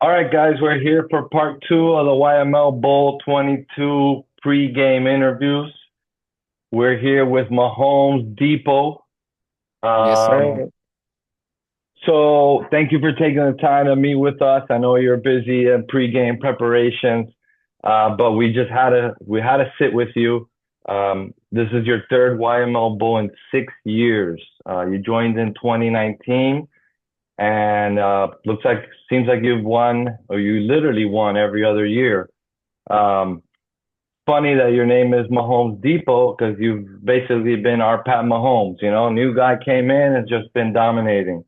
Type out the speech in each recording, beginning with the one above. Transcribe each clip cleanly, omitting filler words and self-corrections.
All right, guys, we're here for part two of the YML Bowl 22 pregame interviews. We're here with Mahomes Depot. Yes, Um, sir. so thank you for taking the time to meet with us. I know you're busy in pregame preparations, but we had to sit with you. This is your third YML Bowl in 6 years. You joined in 2019. And seems like you've won, or you literally won every other year. Um, Funny that your name is Mahomes Depot because you've basically been our Pat Mahomes. New guy came in and just been dominating.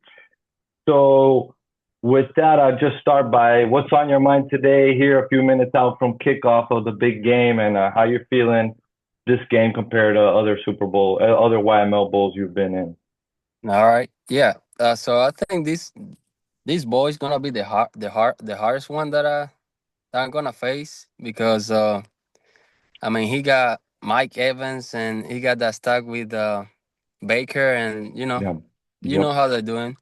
So with that, I'll just start by what's on your mind today. Here, a few minutes out from kickoff of the big game, and how you're feeling this game compared to other other YML bowls you've been in. All right. Yeah. So I think this boy is gonna be the hardest one that I'm gonna face because I mean he got Mike Evans and he got that stuck with Baker and Yeah. you Yep. know how they're doing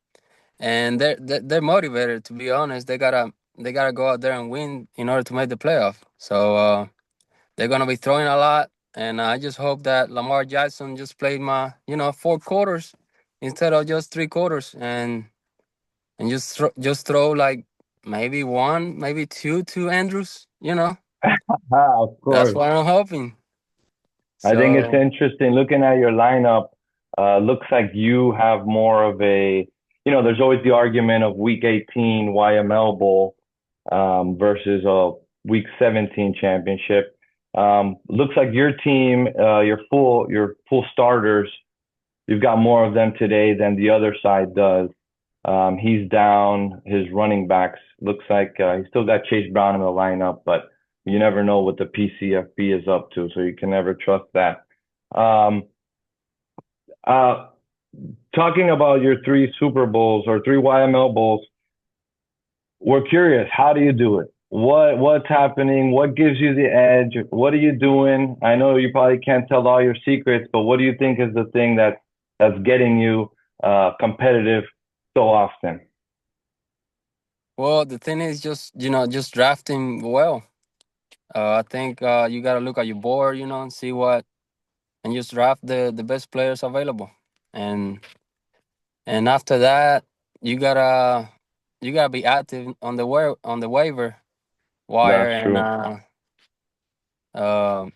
and they're motivated, to be honest. They gotta go out there and win in order to make the playoff. So they're gonna be throwing a lot, and I just hope that Lamar Jackson just played my 4 quarters instead of just 3 quarters, and just throw like maybe one, maybe two to Andrews. Of That's course. what I'm hoping. I think it's So interesting looking at your lineup. Looks like you have more of there's always the argument of Week 18 YML Bowl versus a Week 17 championship. Looks like your team, your full starters, you've got more of them today than the other side does. He's down his running backs. Looks like he's still got Chase Brown in the lineup, but you never know what the PCFB is up to, so you can never trust that. Um, uh, Talking about your three Super Bowls or three YML Bowls, we're curious. How do you do it? What's happening? What gives you the edge? What are you doing? I know you probably can't tell all your secrets, but what do you think is the thing that's getting you competitive so often? well, the thing is just drafting well. I think you gotta look at your board, and see what, and just draft the best players available, and and after that you gotta you gotta be active on the waiver wire, That's and true. uh,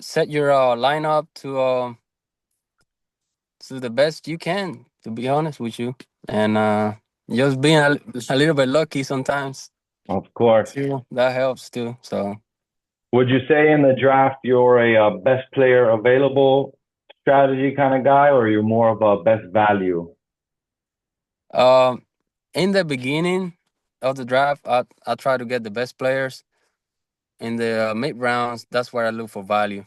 set your lineup to the best you can. To be honest with you, and just being a little bit lucky sometimes Of course. too. That helps too. So Would you say in the draft you're a best player available strategy kind of guy, or you're more of a best value? um, in the beginning of the draft, I try to get the best players. In the mid rounds, that's where I look for value.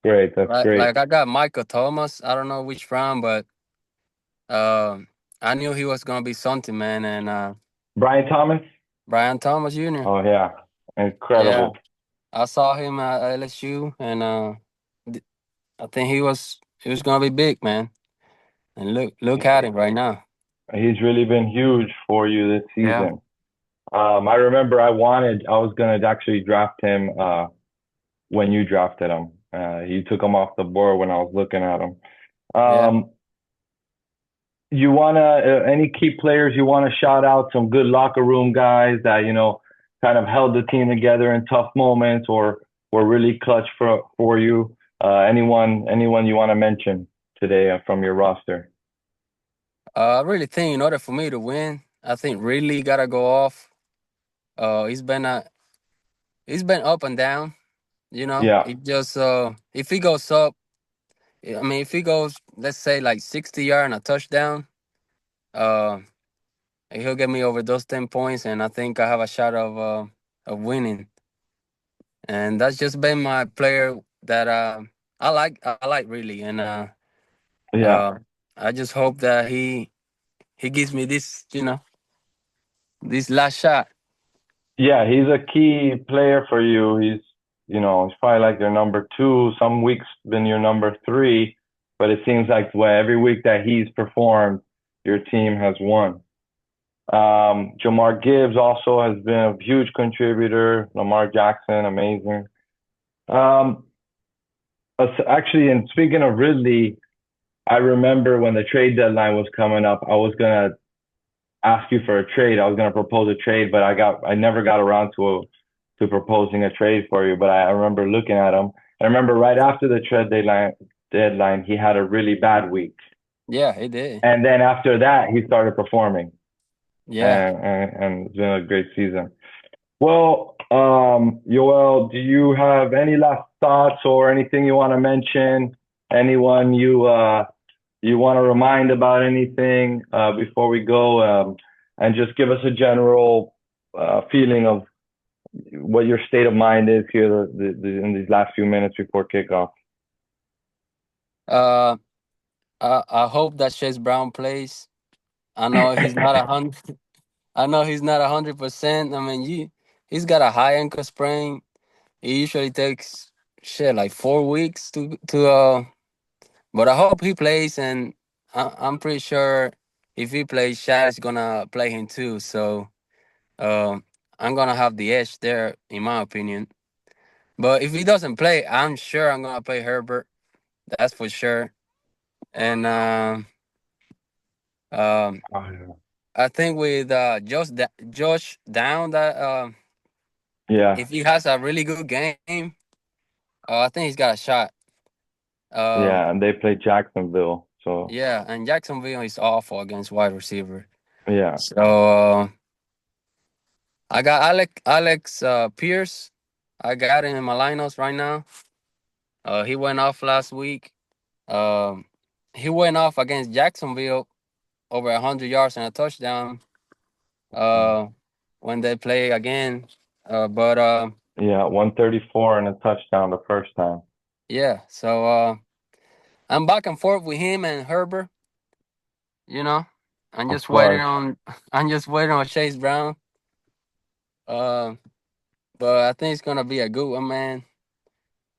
Great, that's Right, great. like I got Michael Thomas. I don't know which round, but I knew he was gonna be something, man. And Brian Thomas? Brian Thomas Jr. Oh yeah, Yeah, incredible. I saw him at LSU, and th- I think he was gonna be big, man. And look at him right now. He's really been huge for you this Yeah, season. I remember I was gonna actually draft him when you drafted him. You took him off the board when I was looking at him. yeah. Um, you wanna any key players you wanna shout out? Some good locker room guys that kind of held the team together in tough moments or were really clutch for you. Anyone you want to mention today from your roster? I really think in order for me to win, I think really gotta go off. He's been up and down. Yeah, It just if he goes up, I mean, if he goes, let's say like 60 yard and a touchdown, uh, he'll get me over those 10 points, and I think I have a shot of winning. And that's just been my player that I like really, and yeah, uh, I just hope that he gives me this last shot. yeah. He's a key player for you. He's probably like your number two. Some weeks been your number three, but it seems like every week that he's performed, your team has won. Jamar Gibbs also has been a huge contributor. Lamar Jackson, amazing. Um, Actually, and speaking of Ridley, I remember when the trade deadline was coming up, I was gonna ask you for a trade. I was gonna propose a trade, but I never got around to proposing a trade for you. But I remember looking at him. I remember right after the trade deadline, he had a really bad week, Yeah, he did. and then after that, he started performing, Yeah. and it's been a great season. Well, Yoel, do you have any last thoughts or anything you want to mention? Anyone you want to remind about anything before we go? And just give us a general feeling of what your state of mind is here in these last few minutes before kickoff. Uh, I hope that Chase Brown plays. I know he's not 100. I know he's not 100%. I mean, he's got a high ankle sprain. It usually takes like 4 weeks to. But I hope he plays, and I'm pretty sure if he plays, Shad is gonna play him too. So um, I'm gonna have the edge there, in my opinion. But if he doesn't play, I'm sure I'm gonna play Herbert. That's for sure. And um, Oh, yeah. I think with Josh Down, that Yeah, if he has a really good game, I think he's got a shot. Um, yeah, and they play Jacksonville, so yeah, and Jacksonville is awful against wide receiver. yeah. So I got Alex Pierce. I got him in my lineups right now. He went off last week. Um, he went off against Jacksonville over 100 yards and a touchdown. Uh, when they play again. But Yeah, 134 and a touchdown the first time. yeah. So I'm back and forth with him and Herbert. You know, I'm Of just waiting course. on I'm just waiting on Chase Brown. Uh, but I think it's gonna be a good one, man.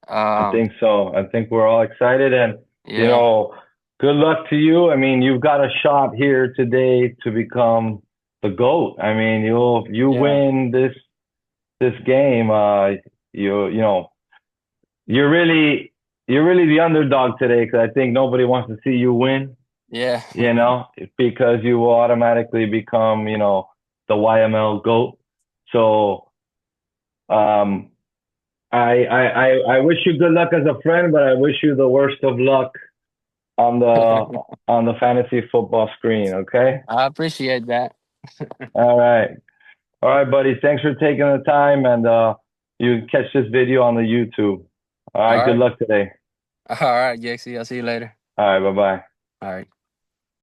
I Um, think so. I think we're all excited and you yeah, know, good luck to you. I mean, you've got a shot here today to become the GOAT. I mean, you yeah, win this game, you know, you're really you're really the underdog today because I think nobody wants to see you win, yeah. you know, because you will automatically become, you know, the YML GOAT. So, um I wish you good luck as a friend, but I wish you the worst of luck on the fantasy football screen. Okay. I appreciate that. All right. All right, buddy. Thanks for taking the time, and you can catch this video on the YouTube. All All right. Good right, luck today. all right, Jexy. I'll see you later. All right. Bye bye. All right.